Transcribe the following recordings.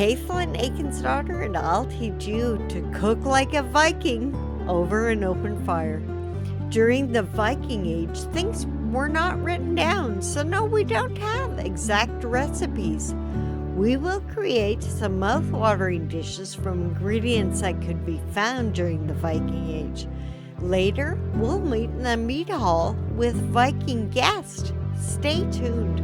Caitlin Aikensdottir, and I'll teach you to cook like a Viking over an open fire. During the Viking Age, things were not written down, so no, we don't have exact recipes. We will create some mouth-watering dishes from ingredients that could be found during the Viking Age. Later, we'll meet in the meat hall with Viking guests. Stay tuned.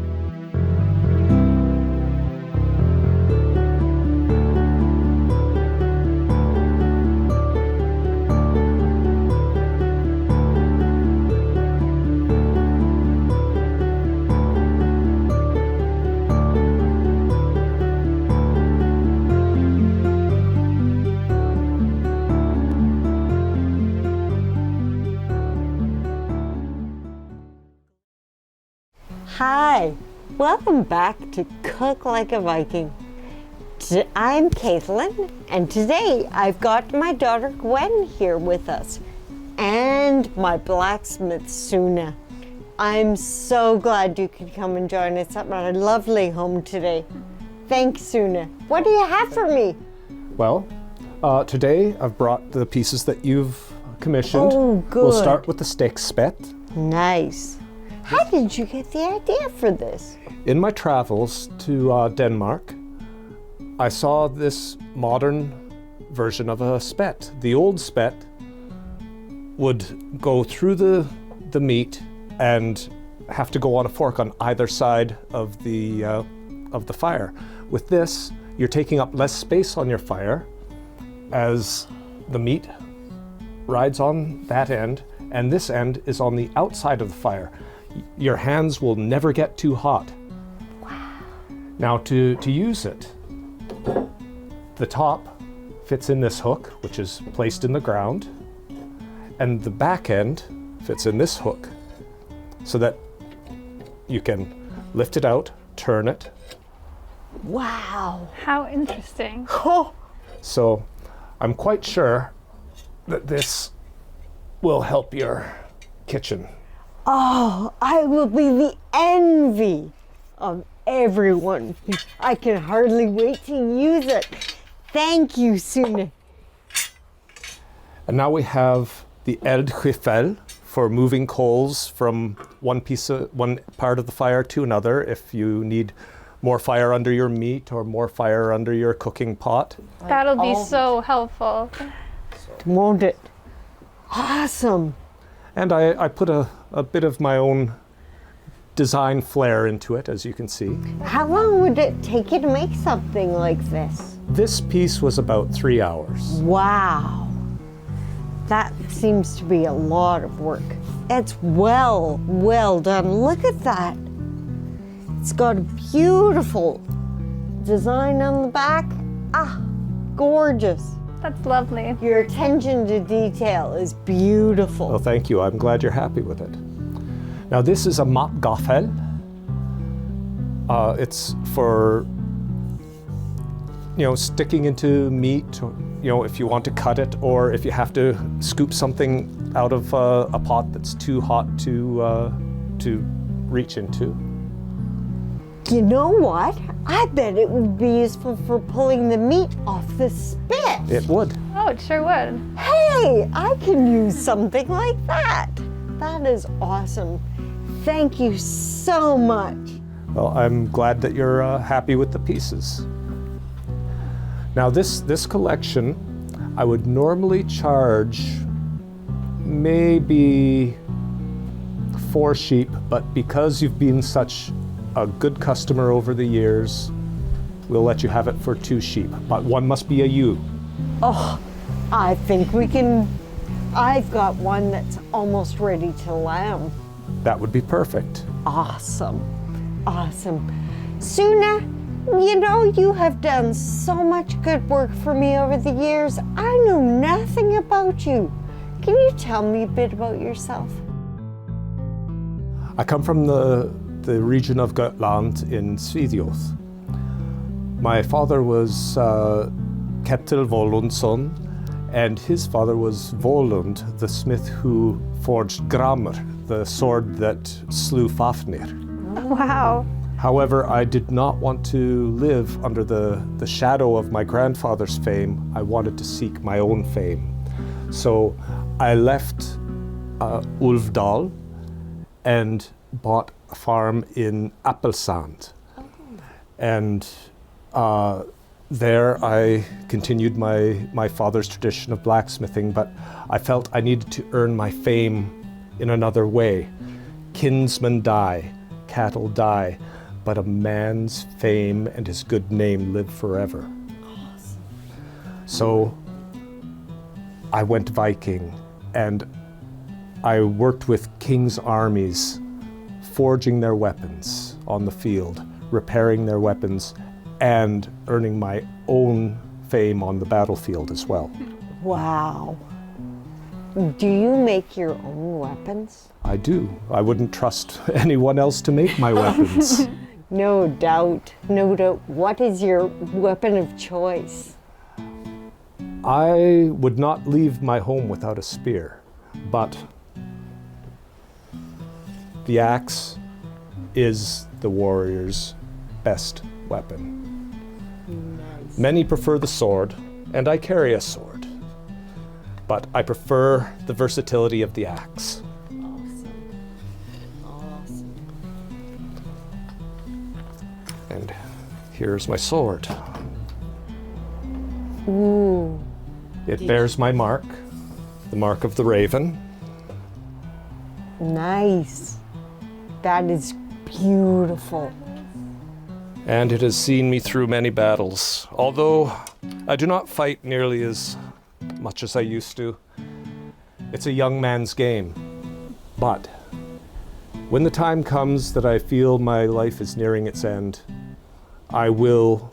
Hi, welcome back to Cook Like a Viking. I'm Caitlin, and today I've got my daughter Gwen here with us, and my blacksmith Suna. I'm so glad you could come and join us at my lovely home today. Thanks, Suna. What do you have for me? Well, today I've brought the pieces that you've commissioned. Oh, good. We'll start with the steak spit. Nice. How did you get the idea for this? In my travels to Denmark, I saw this modern version of a spit. The old spit would go through the meat and have to go on a fork on either side of the fire. With this, you're taking up less space on your fire as the meat rides on that end, and this end is on the outside of the fire. Your hands will never get too hot. Wow. Now to use it, the top fits in this hook, which is placed in the ground, and the back end fits in this hook so that you can lift it out, turn it. Wow. How interesting. Oh. So I'm quite sure that this will help your kitchen. Oh, I will be the envy of everyone. I can hardly wait to use it. Thank you, Sune. And now we have the eldskifel for moving coals from one part of the fire to another if you need more fire under your meat or more fire under your cooking pot. That'll be so helpful. Won't it? Awesome. And I put a bit of my own design flair into it, as you can see. How long would it take you to make something like this? This piece was about 3 hours. Wow. That seems to be a lot of work. It's well done. Look at that. It's got a beautiful design on the back. Ah, gorgeous. That's lovely. Your attention to detail is beautiful. Well, thank you. I'm glad you're happy with it. Now, this is a matgaffel. It's for, sticking into meat, or, if you want to cut it, or if you have to scoop something out of a pot that's too hot to reach into. You know what? I bet it would be useful for pulling the meat off the spit. It would. Oh, it sure would. Hey, I can use something like that. That is awesome. Thank you so much. Well, I'm glad that you're happy with the pieces. Now, this collection, I would normally charge maybe 4 sheep, but because you've been such a good customer over the years, we'll let you have it for 2 sheep, but one must be a ewe. Oh, I think we can. I've got one that's almost ready to lamb. That would be perfect. Awesome. Suna, you have done so much good work for me over the years. I know nothing about you. Can you tell me a bit about yourself? I come from the region of Gotland in Svíþjóð. My father was Ketil Volundsson, and his father was Volund, the smith who forged Gramr, the sword that slew Fafnir. Wow. However, I did not want to live under the shadow of my grandfather's fame. I wanted to seek my own fame. So I left Ulvdal and bought a farm in Appelsand. And there I continued my father's tradition of blacksmithing, but I felt I needed to earn my fame in another way. Kinsmen die, cattle die, but a man's fame and his good name live forever. Awesome. So I went Viking, and I worked with king's armies, forging their weapons on the field, repairing their weapons, and earning my own fame on the battlefield as well. Wow. Do you make your own weapons? I do. I wouldn't trust anyone else to make my weapons. No doubt, no doubt. What is your weapon of choice? I would not leave my home without a spear, but the axe is the warrior's best weapon. Nice. Many prefer the sword, and I carry a sword, but I prefer the versatility of the axe. Awesome. And here's my sword. Ooh. It bears my mark, the mark of the raven. Nice. That is beautiful. And it has seen me through many battles. Although I do not fight nearly as much as I used to. It's a young man's game. But when the time comes that I feel my life is nearing its end, I will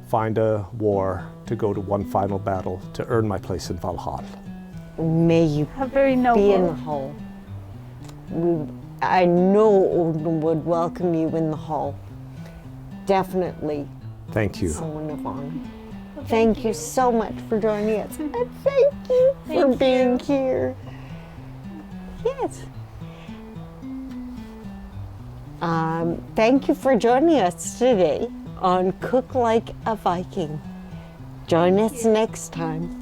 find a war to go to one final battle to earn my place in Valhalla. May you How very be in the noble. hall. I know Odin would welcome you in the hall. Definitely Thank you. someone of honor. Thank you so much for joining us. And thank you for being here. Yes. Thank you for joining us today on Cook Like a Viking. Join us next time.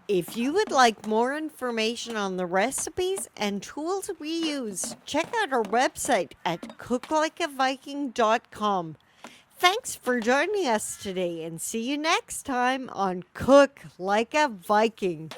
If you would like more information on the recipes and tools we use, check out our website at cooklikeaviking.com. Thanks for joining us today, and see you next time on Cook Like a Viking.